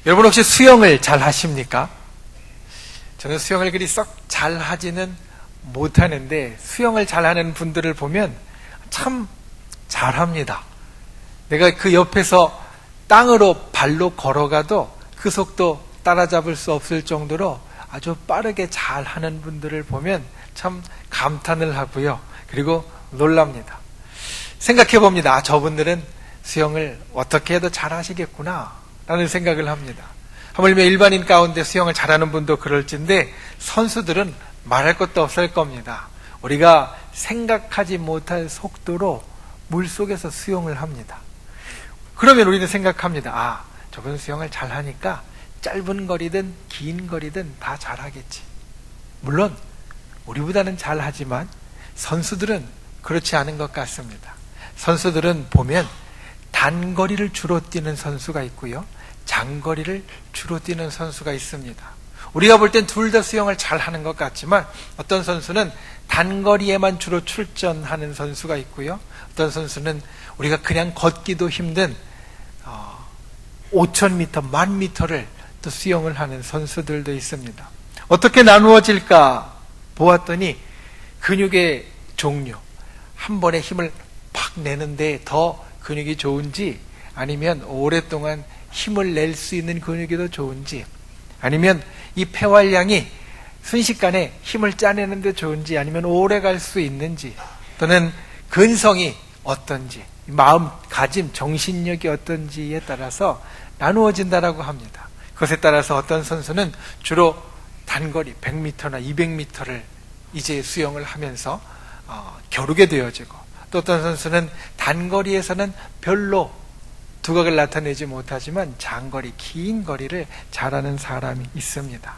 여러분 혹시 수영을 잘 하십니까? 저는 수영을 그리 썩 잘 하지는 못하는데 수영을 잘하는 분들을 보면 참 잘합니다. 내가 그 옆에서 땅으로 발로 걸어가도 그 속도 따라잡을 수 없을 정도로 아주 빠르게 잘하는 분들을 보면 참 감탄을 하고요. 그리고 놀랍니다. 생각해 봅니다. 저분들은 수영을 어떻게 해도 잘하시겠구나 라는 생각을 합니다. 하물며 일반인 가운데 수영을 잘하는 분도 그럴진데 선수들은 말할 것도 없을 겁니다. 우리가 생각하지 못할 속도로 물속에서 수영을 합니다. 그러면 우리는 생각합니다. 저분 수영을 잘하니까 짧은 거리든 긴 거리든 다 잘하겠지. 물론 우리보다는 잘하지만 선수들은 그렇지 않은 것 같습니다. 선수들은 보면 단거리를 주로 뛰는 선수가 있고요, 장거리를 주로 뛰는 선수가 있습니다. 우리가 볼 땐 둘 다 수영을 잘하는 것 같지만 어떤 선수는 단거리에만 주로 출전하는 선수가 있고요, 어떤 선수는 우리가 그냥 걷기도 힘든 5,000m, 10,000m를 또 수영을 하는 선수들도 있습니다. 어떻게 나누어질까 보았더니 근육의 종류, 한 번에 힘을 팍 내는데 더 근육이 좋은지, 아니면 오랫동안 힘을 낼 수 있는 근육이 더 좋은지, 아니면 이 폐활량이 순식간에 힘을 짜내는 데 좋은지, 아니면 오래 갈 수 있는지, 또는 근성이 어떤지, 마음가짐, 정신력이 어떤지에 따라서 나누어진다라고 합니다. 그것에 따라서 어떤 선수는 주로 단거리 100m나 200m를 이제 수영을 하면서 겨루게 되어지고, 또 어떤 선수는 단거리에서는 별로 두각을 나타내지 못하지만 장거리, 긴 거리를 잘하는 사람이 있습니다.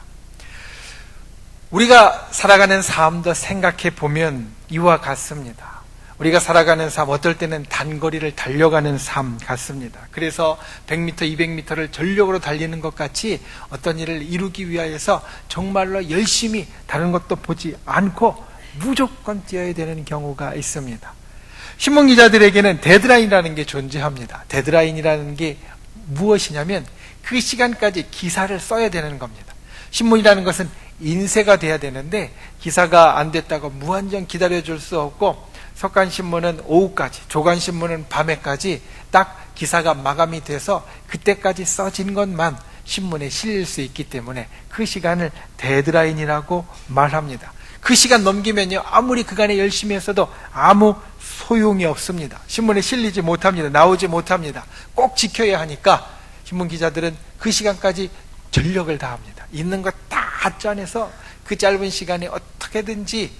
우리가 살아가는 삶도 생각해 보면 이와 같습니다. 우리가 살아가는 삶, 어떨 때는 단거리를 달려가는 삶 같습니다. 그래서 100m, 200m를 전력으로 달리는 것 같이 어떤 일을 이루기 위하여서 정말로 열심히 다른 것도 보지 않고 무조건 뛰어야 되는 경우가 있습니다. 신문기자들에게는 데드라인이라는 게 존재합니다. 데드라인이라는 게 무엇이냐면 그 시간까지 기사를 써야 되는 겁니다. 신문이라는 것은 인쇄가 돼야 되는데 기사가 안 됐다고 무한정 기다려줄 수 없고, 석간신문은 오후까지, 조간신문은 밤에까지 딱 기사가 마감이 돼서 그때까지 써진 것만 신문에 실릴 수 있기 때문에 그 시간을 데드라인이라고 말합니다. 그 시간 넘기면요, 아무리 그간에 열심히 했어도 아무 소용이 없습니다. 신문에 실리지 못합니다. 나오지 못합니다. 꼭 지켜야 하니까 신문기자들은 그 시간까지 전력을 다합니다. 있는 것 다 짜내서 그 짧은 시간에 어떻게든지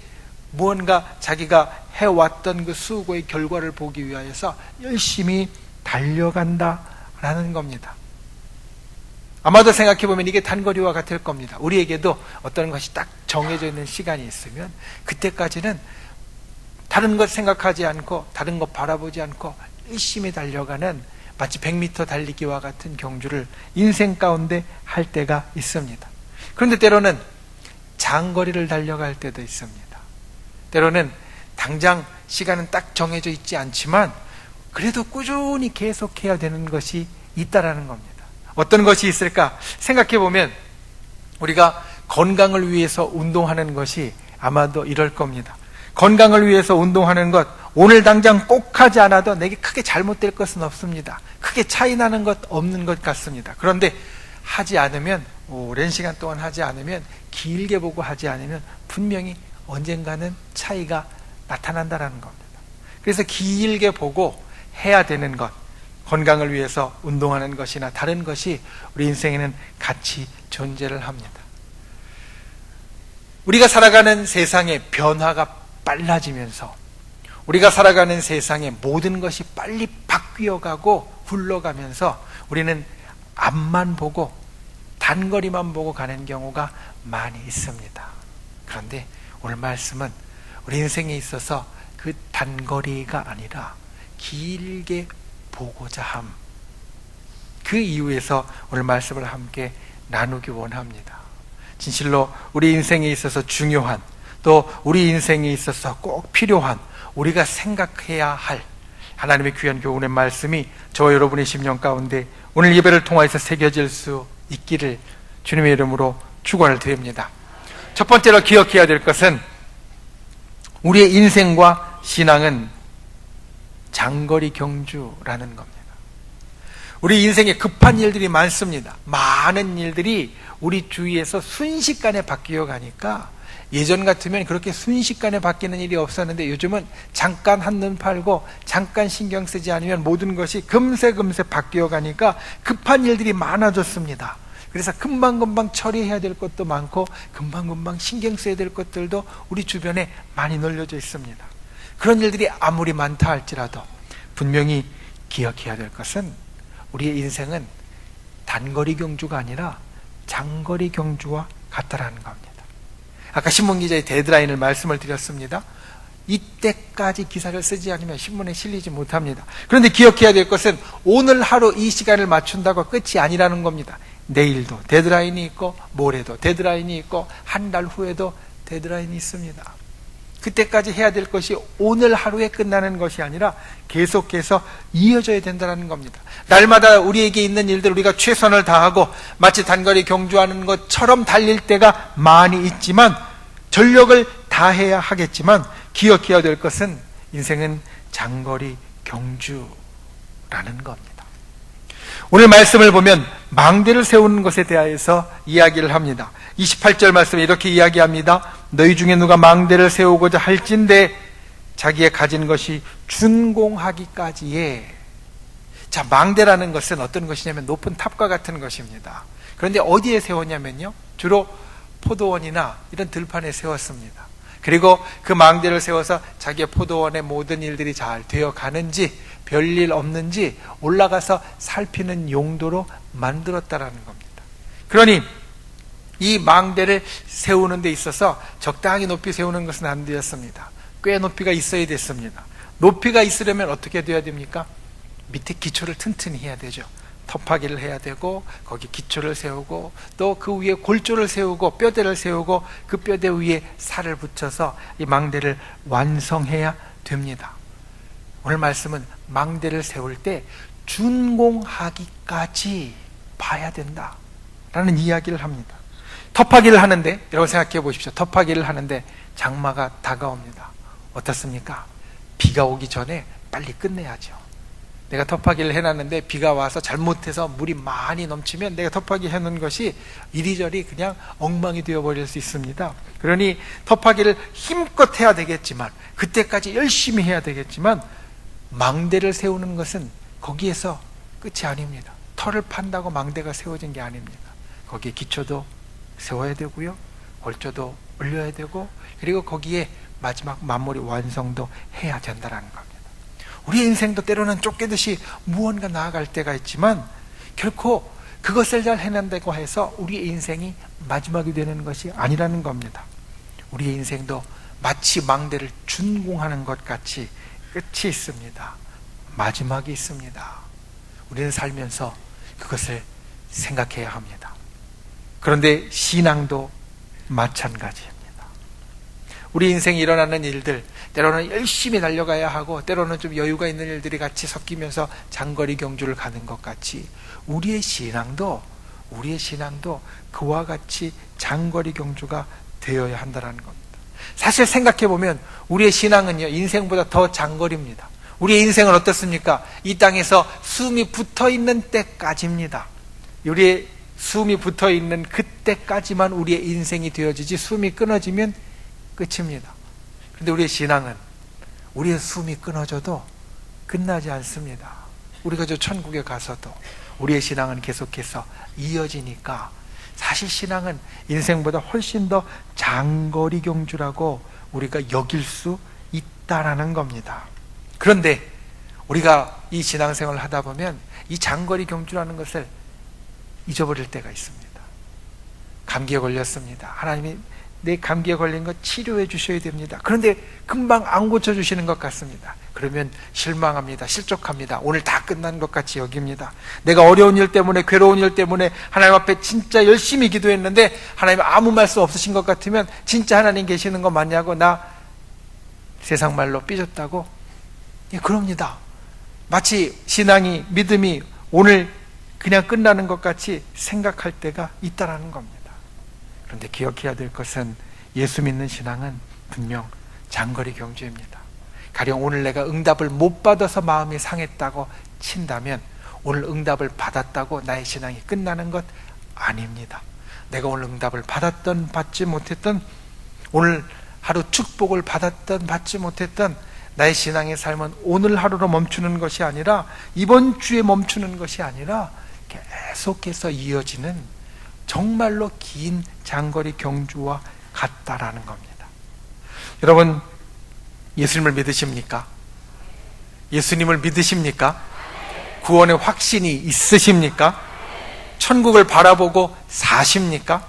무언가 자기가 해왔던 그 수고의 결과를 보기 위하여서 열심히 달려간다라는 겁니다. 아마도 생각해보면 이게 단거리와 같을 겁니다. 우리에게도 어떤 것이 딱 정해져 있는 시간이 있으면 그때까지는 다른 것 생각하지 않고 다른 것 바라보지 않고 열심히 달려가는, 마치 100m 달리기와 같은 경주를 인생 가운데 할 때가 있습니다. 그런데 때로는 장거리를 달려갈 때도 있습니다. 때로는 당장 시간은 딱 정해져 있지 않지만 그래도 꾸준히 계속해야 되는 것이 있다라는 겁니다. 어떤 것이 있을까 생각해보면 우리가 건강을 위해서 운동하는 것이 아마도 이럴 겁니다. 건강을 위해서 운동하는 것, 오늘 당장 꼭 하지 않아도 내게 크게 잘못될 것은 없습니다. 크게 차이 나는 것 없는 것 같습니다. 그런데 하지 않으면, 오랜 시간 동안 하지 않으면, 길게 보고 하지 않으면 분명히 언젠가는 차이가 나타난다는 겁니다. 그래서 길게 보고 해야 되는 것, 건강을 위해서 운동하는 것이나 다른 것이 우리 인생에는 같이 존재를 합니다. 우리가 살아가는 세상의 변화가 빨라지면서, 우리가 살아가는 세상의 모든 것이 빨리 바뀌어가고 굴러가면서 우리는 앞만 보고 단거리만 보고 가는 경우가 많이 있습니다. 그런데 오늘 말씀은 우리 인생에 있어서 그 단거리가 아니라 길게 보고자 함, 그 이유에서 오늘 말씀을 함께 나누기 원합니다. 진실로 우리 인생에 있어서 중요한, 또 우리 인생에 있어서 꼭 필요한, 우리가 생각해야 할 하나님의 귀한 교훈의 말씀이 저와 여러분의 심령 가운데 오늘 예배를 통해서 새겨질 수 있기를 주님의 이름으로 축원을 드립니다. 첫 번째로 기억해야 될 것은 우리의 인생과 신앙은 장거리 경주라는 겁니다. 우리 인생에 급한 일들이 많습니다. 많은 일들이 우리 주위에서 순식간에 바뀌어 가니까 예전 같으면 그렇게 순식간에 바뀌는 일이 없었는데 요즘은 잠깐 한눈 팔고 잠깐 신경 쓰지 않으면 모든 것이 금세 바뀌어 가니까 급한 일들이 많아졌습니다. 그래서 금방금방 처리해야 될 것도 많고 금방금방 신경 써야 될 것들도 우리 주변에 많이 널려져 있습니다. 그런 일들이 아무리 많다 할지라도 분명히 기억해야 될 것은 우리의 인생은 단거리 경주가 아니라 장거리 경주와 같다라는 겁니다. 아까 신문기자의 데드라인을 말씀을 드렸습니다. 이때까지 기사를 쓰지 않으면 신문에 실리지 못합니다. 그런데 기억해야 될 것은 오늘 하루 이 시간을 맞춘다고 끝이 아니라는 겁니다. 내일도 데드라인이 있고 모레도 데드라인이 있고 한 달 후에도 데드라인이 있습니다. 그때까지 해야 될 것이 오늘 하루에 끝나는 것이 아니라 계속해서 이어져야 된다는 겁니다. 날마다 우리에게 있는 일들 우리가 최선을 다하고 마치 단거리 경주하는 것처럼 달릴 때가 많이 있지만 전력을 다해야 하겠지만 기억해야 될 것은 인생은 장거리 경주라는 겁니다. 오늘 말씀을 보면 망대를 세우는 것에 대해서 이야기를 합니다. 28절 말씀에 이렇게 이야기합니다. 너희 중에 누가 망대를 세우고자 할진대 자기의 가진 것이 준공하기까지에. 자, 망대라는 것은 어떤 것이냐면 높은 탑과 같은 것입니다. 그런데 어디에 세웠냐면요, 주로 포도원이나 이런 들판에 세웠습니다. 그리고 그 망대를 세워서 자기의 포도원의 모든 일들이 잘 되어 가는지 별일 없는지 올라가서 살피는 용도로 만들었다라는 겁니다. 그러니 이 망대를 세우는 데 있어서 적당히 높이 세우는 것은 안 되었습니다. 꽤 높이가 있어야 됐습니다. 높이가 있으려면 어떻게 돼야 됩니까? 밑에 기초를 튼튼히 해야 되죠. 톱하기를 해야 되고 거기 기초를 세우고 또 그 위에 골조를 세우고 뼈대를 세우고 그 뼈대 위에 살을 붙여서 이 망대를 완성해야 됩니다. 오늘 말씀은 망대를 세울 때 준공하기까지 봐야 된다라는 이야기를 합니다. 톱하기를 하는데 여러분 생각해 보십시오. 톱하기를 하는데 장마가 다가옵니다. 어떻습니까? 비가 오기 전에 빨리 끝내야죠. 내가 톱하기를 해놨는데 비가 와서 잘못해서 물이 많이 넘치면 내가 톱하기 해놓은 것이 이리저리 그냥 엉망이 되어버릴 수 있습니다. 그러니 톱하기를 힘껏 해야 되겠지만 그때까지 열심히 해야 되겠지만 망대를 세우는 것은 거기에서 끝이 아닙니다. 털을 판다고 망대가 세워진 게 아닙니다. 거기에 기초도 세워야 되고요, 골조도 올려야 되고, 그리고 거기에 마지막 마무리 완성도 해야 된다는 겁니다. 우리 인생도 때로는 쫓기듯이 무언가 나아갈 때가 있지만 결코 그것을 잘 해낸다고 해서 우리의 인생이 마지막이 되는 것이 아니라는 겁니다. 우리의 인생도 마치 망대를 준공하는 것 같이 끝이 있습니다. 마지막이 있습니다. 우리는 살면서 그것을 생각해야 합니다. 그런데 신앙도 마찬가지입니다. 우리 인생에 일어나는 일들, 때로는 열심히 달려가야 하고 때로는 좀 여유가 있는 일들이 같이 섞이면서 장거리 경주를 가는 것 같이 우리의 신앙도 그와 같이 장거리 경주가 되어야 한다는 겁니다. 사실 생각해 보면 우리의 신앙은요, 인생보다 더 장거리입니다. 우리의 인생은 어떻습니까? 이 땅에서 숨이 붙어 있는 때까지입니다. 우리의 숨이 붙어 있는 그때까지만 우리의 인생이 되어지지 숨이 끊어지면 끝입니다. 그런데 우리의 신앙은 우리의 숨이 끊어져도 끝나지 않습니다. 우리가 저 천국에 가서도 우리의 신앙은 계속해서 이어지니까 사실 신앙은 인생보다 훨씬 더 장거리 경주라고 우리가 여길 수 있다라는 겁니다. 그런데 우리가 이 신앙생활을 하다 보면 이 장거리 경주라는 것을 잊어버릴 때가 있습니다. 감기에 걸렸습니다. 하나님이 내 감기에 걸린 거 치료해 주셔야 됩니다. 그런데 금방 안 고쳐주시는 것 같습니다. 그러면 실망합니다. 실족합니다. 오늘 다 끝난 것 같이 여깁니다. 내가 어려운 일 때문에, 괴로운 일 때문에 하나님 앞에 진짜 열심히 기도했는데 하나님 아무 말씀 없으신 것 같으면 진짜 하나님 계시는 거 맞냐고, 나 세상 말로 삐졌다고? 예, 그럽니다. 마치 신앙이, 믿음이 오늘 그냥 끝나는 것 같이 생각할 때가 있다라는 겁니다. 그런데 기억해야 될 것은 예수 믿는 신앙은 분명 장거리 경주입니다. 가령 오늘 내가 응답을 못 받아서 마음이 상했다고 친다면 오늘 응답을 받았다고 나의 신앙이 끝나는 것 아닙니다. 내가 오늘 응답을 받았던 받지 못했던, 오늘 하루 축복을 받았던 받지 못했던 나의 신앙의 삶은 오늘 하루로 멈추는 것이 아니라, 이번 주에 멈추는 것이 아니라 계속해서 이어지는 정말로 긴 장거리 경주와 같다라는 겁니다. 여러분, 예수님을 믿으십니까? 예수님을 믿으십니까? 구원의 확신이 있으십니까? 천국을 바라보고 사십니까?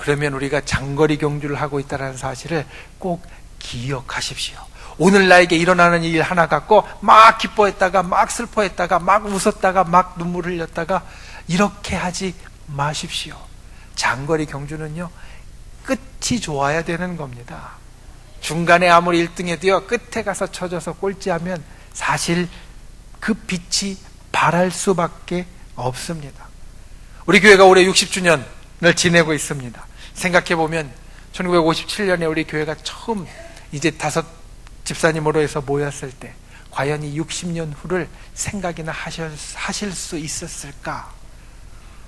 그러면 우리가 장거리 경주를 하고 있다는 사실을 꼭 기억하십시오. 오늘 나에게 일어나는 일 하나 갖고 막 기뻐했다가 막 슬퍼했다가 막 웃었다가 막 눈물 흘렸다가 이렇게 하지 마십시오. 장거리 경주는요, 끝이 좋아야 되는 겁니다. 중간에 아무리 1등해도요, 끝에 가서 쳐져서 꼴찌하면 사실 그 빛이 바랄 수밖에 없습니다. 우리 교회가 올해 60주년을 지내고 있습니다. 생각해보면 1957년에 우리 교회가 처음 이제 5 집사님으로 해서 모였을 때 과연 이 60년 후를 생각이나 하실 수 있었을까?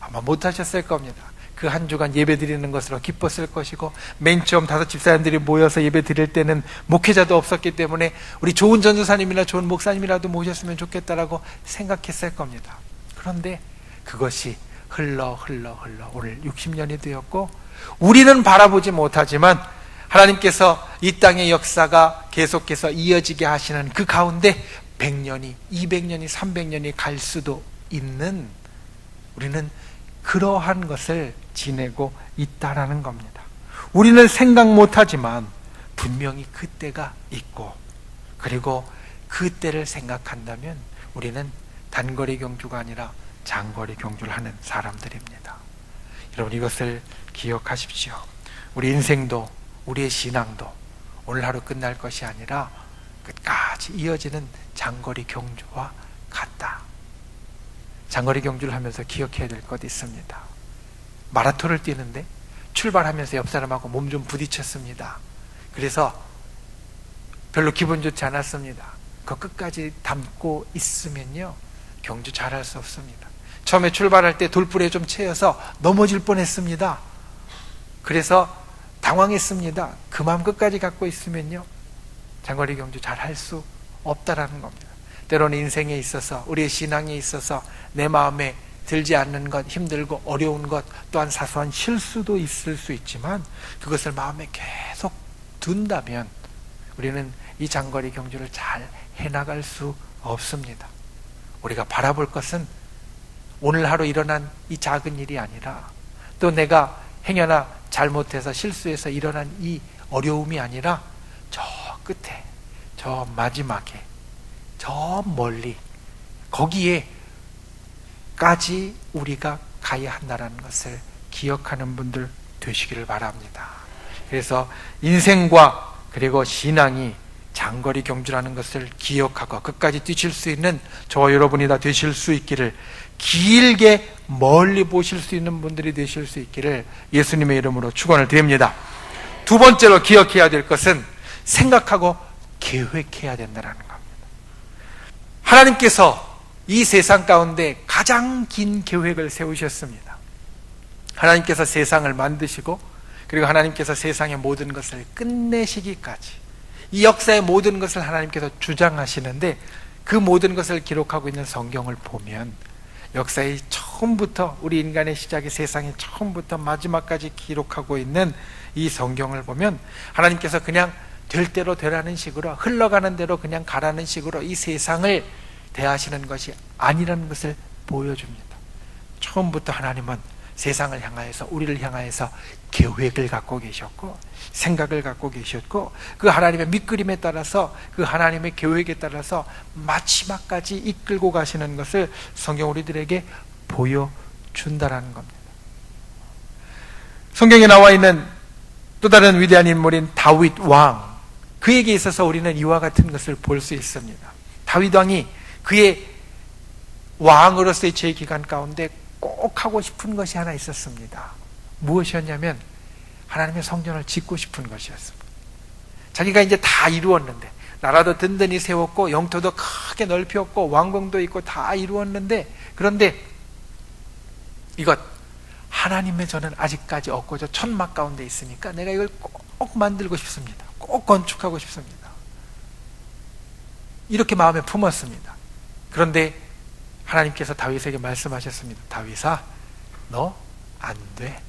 아마 못하셨을 겁니다. 그 한 주간 예배 드리는 것으로 기뻤을 것이고, 맨 처음 5 집사님들이 모여서 예배 드릴 때는 목회자도 없었기 때문에 우리 좋은 전도사님이나 좋은 목사님이라도 모셨으면 좋겠다라고 생각했을 겁니다. 그런데 그것이 흘러 오늘 60년이 되었고, 우리는 바라보지 못하지만 하나님께서 이 땅의 역사가 계속해서 이어지게 하시는 그 가운데 100년이, 200년이, 300년이 갈 수도 있는, 우리는 그러한 것을 지내고 있다라는 겁니다. 우리는 생각 못하지만 분명히 그때가 있고, 그리고 그때를 생각한다면 우리는 단거리 경주가 아니라 장거리 경주를 하는 사람들입니다. 여러분, 이것을 기억하십시오. 우리 인생도 우리의 신앙도 오늘 하루 끝날 것이 아니라 끝까지 이어지는 장거리 경주와 같다. 장거리 경주를 하면서 기억해야 될 것이 있습니다. 마라톤을 뛰는데 출발하면서 옆 사람하고 몸 좀 부딪혔습니다. 그래서 별로 기분 좋지 않았습니다. 그 끝까지 담고 있으면요, 경주 잘할 수 없습니다. 처음에 출발할 때 돌불에 좀 채여서 넘어질 뻔했습니다. 그래서 당황했습니다. 그 마음 끝까지 갖고 있으면요, 장거리 경주 잘할 수 없다라는 겁니다. 때로는 인생에 있어서, 우리의 신앙에 있어서 내 마음에 들지 않는 것, 힘들고 어려운 것, 또한 사소한 실수도 있을 수 있지만 그것을 마음에 계속 둔다면 우리는 이 장거리 경주를 잘 해나갈 수 없습니다. 우리가 바라볼 것은 오늘 하루 일어난 이 작은 일이 아니라, 또 내가 행여나 잘못해서 실수해서 일어난 이 어려움이 아니라 저 끝에, 저 마지막에, 저 멀리, 거기에까지 우리가 가야 한다는 것을 기억하는 분들 되시기를 바랍니다. 그래서 인생과 그리고 신앙이 장거리 경주라는 것을 기억하고 끝까지 뛰실 수 있는 저와 여러분이 다 되실 수 있기를, 길게 멀리 보실 수 있는 분들이 되실 수 있기를 예수님의 이름으로 축원을 드립니다. 두 번째로 기억해야 될 것은 생각하고 계획해야 된다는 겁니다. 하나님께서 이 세상 가운데 가장 긴 계획을 세우셨습니다. 하나님께서 세상을 만드시고, 그리고 하나님께서 세상의 모든 것을 끝내시기까지 이 역사의 모든 것을 하나님께서 주장하시는데, 그 모든 것을 기록하고 있는 성경을 보면 역사의 처음부터, 우리 인간의 시작이 세상의 처음부터 마지막까지 기록하고 있는 이 성경을 보면 하나님께서 그냥 될 대로 되라는 식으로, 흘러가는 대로 그냥 가라는 식으로 이 세상을 대하시는 것이 아니라는 것을 보여줍니다. 처음부터 하나님은 세상을 향하여서, 우리를 향하여서 계획을 갖고 계셨고 생각을 갖고 계셨고, 그 하나님의 밑그림에 따라서, 그 하나님의 계획에 따라서 마지막까지 이끌고 가시는 것을 성경 우리들에게 보여준다라는 겁니다. 성경에 나와 있는 또 다른 위대한 인물인 다윗 왕, 그에게 있어서 우리는 이와 같은 것을 볼 수 있습니다. 다윗 왕이 그의 왕으로서의 제 기간 가운데 꼭 하고 싶은 것이 하나 있었습니다. 무엇이었냐면 하나님의 성전을 짓고 싶은 것이었습니다. 자기가 이제 다 이루었는데, 나라도 든든히 세웠고 영토도 크게 넓혔고 왕궁도 있고 다 이루었는데, 그런데 이것 하나님의 전은 아직까지 없고 저 천막 가운데 있으니까 내가 이걸 꼭 만들고 싶습니다. 꼭 건축하고 싶습니다. 이렇게 마음에 품었습니다. 그런데 하나님께서 다윗에게 말씀하셨습니다. 다윗아, 너 안 돼.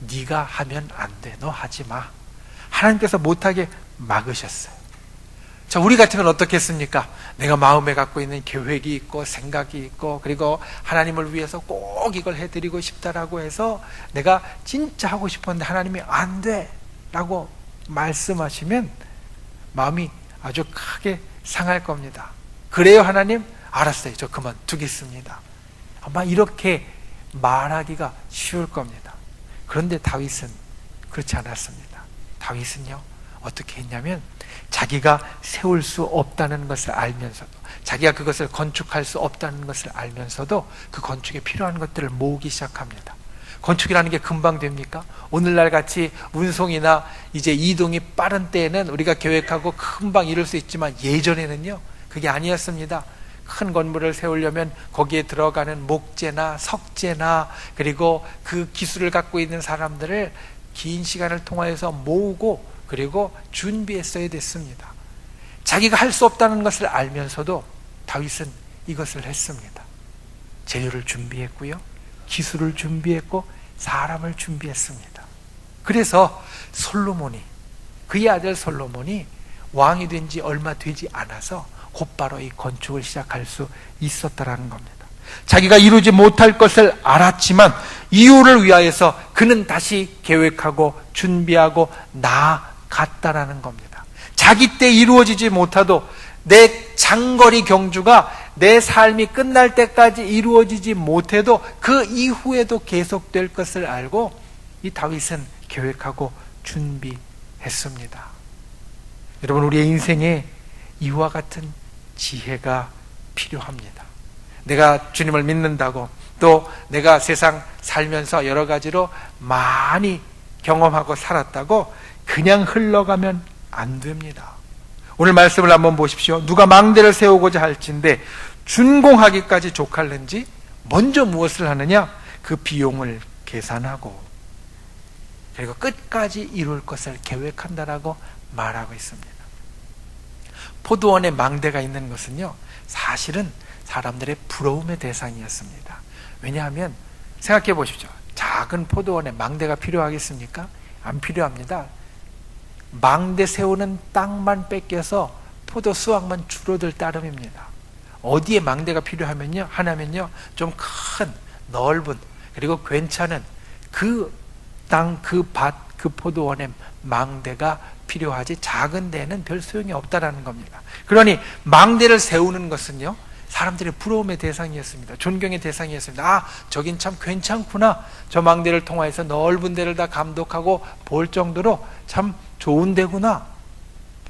네가 하면 안 돼. 너 하지 마. 하나님께서 못하게 막으셨어요. 자, 우리 같으면 어떻겠습니까? 내가 마음에 갖고 있는 계획이 있고 생각이 있고, 그리고 하나님을 위해서 꼭 이걸 해드리고 싶다라고 해서 내가 진짜 하고 싶었는데 하나님이 안 돼 라고 말씀하시면 마음이 아주 크게 상할 겁니다. 그래요 하나님? 알았어요. 저 그만두겠습니다. 아마 이렇게 말하기가 쉬울 겁니다. 그런데 다윗은 그렇지 않았습니다. 다윗은요, 어떻게 했냐면 자기가 세울 수 없다는 것을 알면서도, 자기가 그것을 건축할 수 없다는 것을 알면서도 그 건축에 필요한 것들을 모으기 시작합니다. 건축이라는 게 금방 됩니까? 오늘날 같이 운송이나 이제 이동이 빠른 때에는 우리가 계획하고 금방 이룰 수 있지만 예전에는요, 그게 아니었습니다. 큰 건물을 세우려면 거기에 들어가는 목재나 석재나 그리고 그 기술을 갖고 있는 사람들을 긴 시간을 통하여서 모으고 그리고 준비했어야 됐습니다. 자기가 할 수 없다는 것을 알면서도 다윗은 이것을 했습니다. 재료를 준비했고요, 기술을 준비했고 사람을 준비했습니다. 그래서 솔로몬이, 그의 아들 솔로몬이 왕이 된 지 얼마 되지 않아서 곧바로 이 건축을 시작할 수 있었다라는 겁니다. 자기가 이루지 못할 것을 알았지만 이유를 위하여서 그는 다시 계획하고 준비하고 나아갔다라는 겁니다. 자기 때 이루어지지 못하도 내 장거리 경주가 내 삶이 끝날 때까지 이루어지지 못해도 그 이후에도 계속될 것을 알고 이 다윗은 계획하고 준비했습니다. 여러분, 우리의 인생에 이와 같은 지혜가 필요합니다. 내가 주님을 믿는다고 또 내가 세상 살면서 여러 가지로 많이 경험하고 살았다고 그냥 흘러가면 안 됩니다. 오늘 말씀을 한번 보십시오. 누가 망대를 세우고자 할진대 준공하기까지 족할는지 먼저 무엇을 하느냐? 그 비용을 계산하고 그리고 끝까지 이룰 것을 계획한다라고 말하고 있습니다. 포도원에 망대가 있는 것은요, 사실은 사람들의 부러움의 대상이었습니다. 왜냐하면 생각해 보십시오. 작은 포도원에 망대가 필요하겠습니까? 안 필요합니다. 망대 세우는 땅만 뺏겨서 포도 수확만 줄어들 따름입니다. 어디에 망대가 필요하면요, 하나면요, 좀 큰 넓은 그리고 괜찮은 그 땅, 그 밭, 그 포도원에 망대가 필요하지 작은 데는 별 소용이 없다라는 겁니다. 그러니 망대를 세우는 것은요, 사람들의 부러움의 대상이었습니다. 존경의 대상이었습니다. 아, 저긴 참 괜찮구나. 저 망대를 통해서 넓은 데를 다 감독하고 볼 정도로 참 좋은 데구나.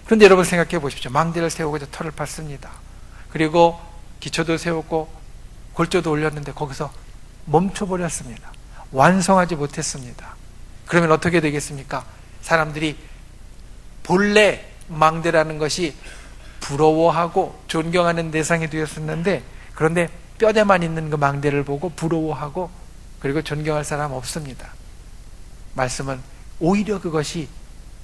그런데 여러분 생각해 보십시오. 망대를 세우고자 털을 팠습니다. 그리고 기초도 세웠고 골조도 올렸는데 거기서 멈춰버렸습니다. 완성하지 못했습니다. 그러면 어떻게 되겠습니까? 사람들이 본래 망대라는 것이 부러워하고 존경하는 대상이 되었었는데, 그런데 뼈대만 있는 그 망대를 보고 부러워하고 그리고 존경할 사람 없습니다. 말씀은 오히려 그것이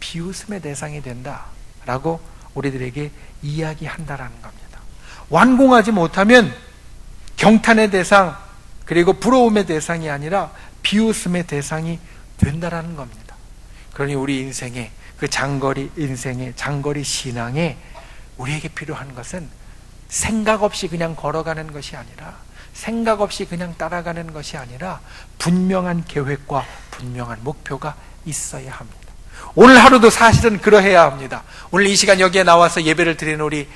비웃음의 대상이 된다라고 우리들에게 이야기한다라는 겁니다. 완공하지 못하면 경탄의 대상 그리고 부러움의 대상이 아니라 비웃음의 대상이 된다라는 겁니다. 그러니 우리 인생에, 그 장거리 인생의 장거리 신앙에 우리에게 필요한 것은 생각 없이 그냥 걸어가는 것이 아니라, 생각 없이 그냥 따라가는 것이 아니라 분명한 계획과 분명한 목표가 있어야 합니다. 오늘 하루도 사실은 그러해야 합니다. 오늘 이 시간 여기에 나와서 예배를 드리는 우리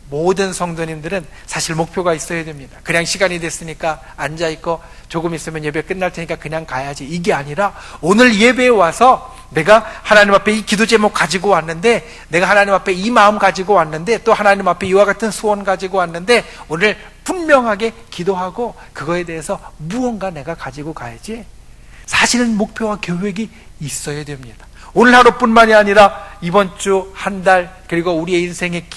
모든 성도님들은 사실 목표가 있어야 됩니다. 그냥 시간이 됐으니까 앉아있고 조금 있으면 예배 끝날 테니까 그냥 가야지, 이게 아니라 오늘 예배에 와서 내가 하나님 앞에 이 기도 제목 가지고 왔는데, 내가 하나님 앞에 이 마음 가지고 왔는데, 또 하나님 앞에 이와 같은 소원 가지고 왔는데, 오늘 분명하게 기도하고 그거에 대해서 무언가 내가 가지고 가야지. 사실은 목표와 계획이 있어야 됩니다. 오늘 하루뿐만이 아니라 이번 주, 한 달, 그리고 우리의 인생의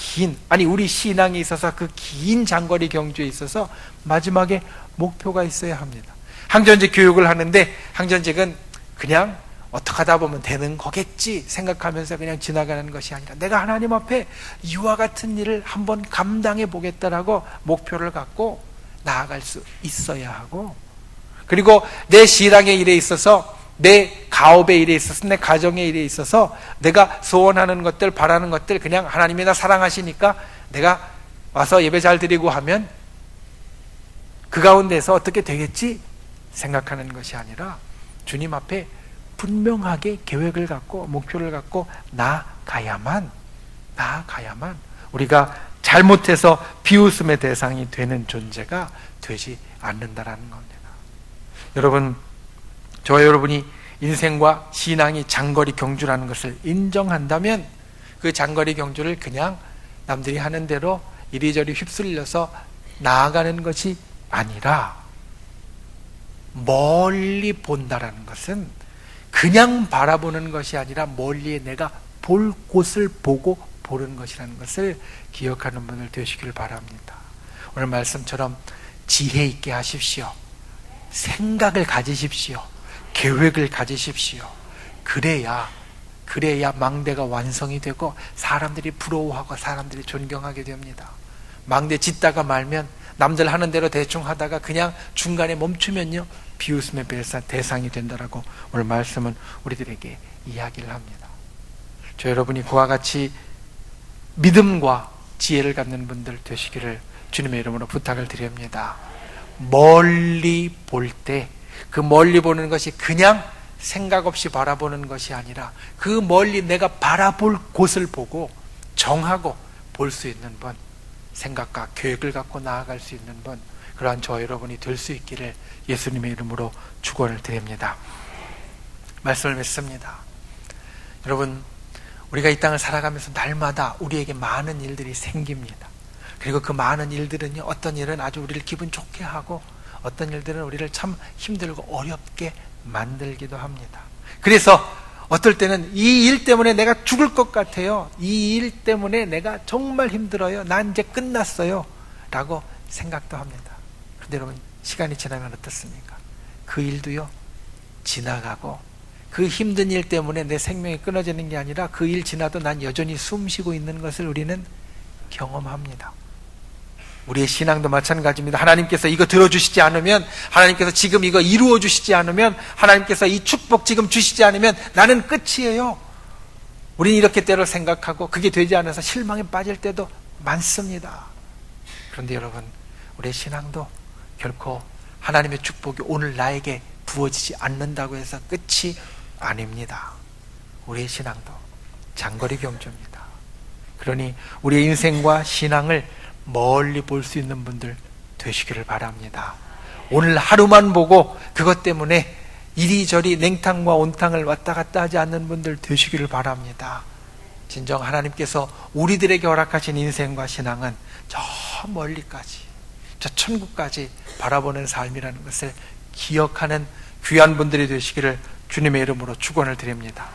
우리 신앙에 있어서 그 긴 장거리 경주에 있어서 마지막에 목표가 있어야 합니다. 항전직 교육을 하는데, 항전직은 그냥 어떻게 하다 보면 되는 거겠지 생각하면서 그냥 지나가는 것이 아니라, 내가 하나님 앞에 이와 같은 일을 한번 감당해 보겠다라고 목표를 갖고 나아갈 수 있어야 하고, 그리고 내 신앙의 일에 있어서, 내 가업의 일에 있어서, 내 가정의 일에 있어서 내가 소원하는 것들, 바라는 것들, 그냥 하나님이 나 사랑하시니까 내가 와서 예배 잘 드리고 하면 그 가운데서 어떻게 되겠지 생각하는 것이 아니라, 주님 앞에 분명하게 계획을 갖고 목표를 갖고 나아가야만 우리가 잘못해서 비웃음의 대상이 되는 존재가 되지 않는다라는 겁니다. 여러분, 저와 여러분이 인생과 신앙이 장거리 경주라는 것을 인정한다면, 그 장거리 경주를 그냥 남들이 하는 대로 이리저리 휩쓸려서 나아가는 것이 아니라, 멀리 본다라는 것은 그냥 바라보는 것이 아니라 멀리에 내가 볼 곳을 보고 보는 것이라는 것을 기억하는 분들 되시길 바랍니다. 오늘 말씀처럼 지혜 있게 하십시오. 생각을 가지십시오. 계획을 가지십시오. 그래야 망대가 완성이 되고 사람들이 부러워하고 사람들이 존경하게 됩니다. 망대 짓다가 말면, 남들 하는 대로 대충 하다가 그냥 중간에 멈추면요, 비웃음의 대상이 된다라고 오늘 말씀은 우리들에게 이야기를 합니다. 저 여러분이 그와 같이 믿음과 지혜를 갖는 분들 되시기를 주님의 이름으로 부탁을 드립니다. 멀리 볼 때, 그 멀리 보는 것이 그냥 생각 없이 바라보는 것이 아니라, 그 멀리 내가 바라볼 곳을 보고 정하고 볼 수 있는 분, 생각과 계획을 갖고 나아갈 수 있는 분, 그러한 저 여러분이 될 수 있기를 예수님의 이름으로 축원을 드립니다. 말씀을 맺습니다. 여러분, 우리가 이 땅을 살아가면서 날마다 우리에게 많은 일들이 생깁니다. 그리고 그 많은 일들은요, 어떤 일은 아주 우리를 기분 좋게 하고, 어떤 일들은 우리를 참 힘들고 어렵게 만들기도 합니다. 그래서 어떨 때는 이 일 때문에 내가 죽을 것 같아요. 이 일 때문에 내가 정말 힘들어요. 난 이제 끝났어요. 라고 생각도 합니다. 그런데 여러분, 시간이 지나면 어떻습니까? 그 일도요, 지나가고, 그 힘든 일 때문에 내 생명이 끊어지는 게 아니라 그 일 지나도 난 여전히 숨 쉬고 있는 것을 우리는 경험합니다. 우리의 신앙도 마찬가지입니다. 하나님께서 이거 들어주시지 않으면, 하나님께서 지금 이거 이루어 주시지 않으면, 하나님께서 이 축복 지금 주시지 않으면 나는 끝이에요. 우리는 이렇게 때로 생각하고 그게 되지 않아서 실망에 빠질 때도 많습니다. 그런데 여러분, 우리의 신앙도 결코 하나님의 축복이 오늘 나에게 부어지지 않는다고 해서 끝이 아닙니다. 우리의 신앙도 장거리 경주입니다. 그러니 우리의 인생과 신앙을 멀리 볼 수 있는 분들 되시기를 바랍니다. 오늘 하루만 보고 그것 때문에 이리저리 냉탕과 온탕을 왔다 갔다 하지 않는 분들 되시기를 바랍니다. 진정 하나님께서 우리들에게 허락하신 인생과 신앙은 저 멀리까지, 저 천국까지 바라보는 삶이라는 것을 기억하는 귀한 분들이 되시기를 주님의 이름으로 축원을 드립니다.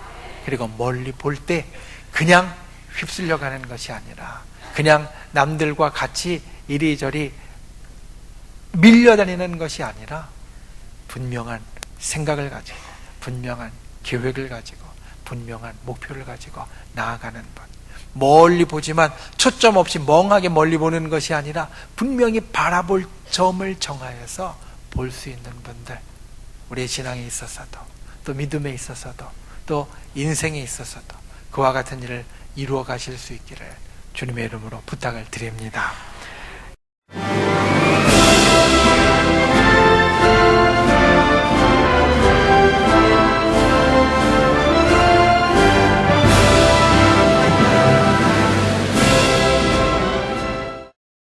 그리고 멀리 볼 때 그냥 휩쓸려 가는 것이 아니라, 그냥 남들과 같이 이리저리 밀려다니는 것이 아니라, 분명한 생각을 가지고, 분명한 계획을 가지고, 분명한 목표를 가지고 나아가는 것. 멀리 보지만 초점 없이 멍하게 멀리 보는 것이 아니라 분명히 바라볼 점을 정하여서 볼 수 있는 분들, 우리의 신앙에 있어서도, 또 믿음에 있어서도, 또 인생에 있어서도 그와 같은 일을 이루어 가실 수 있기를 주님의 이름으로 부탁을 드립니다.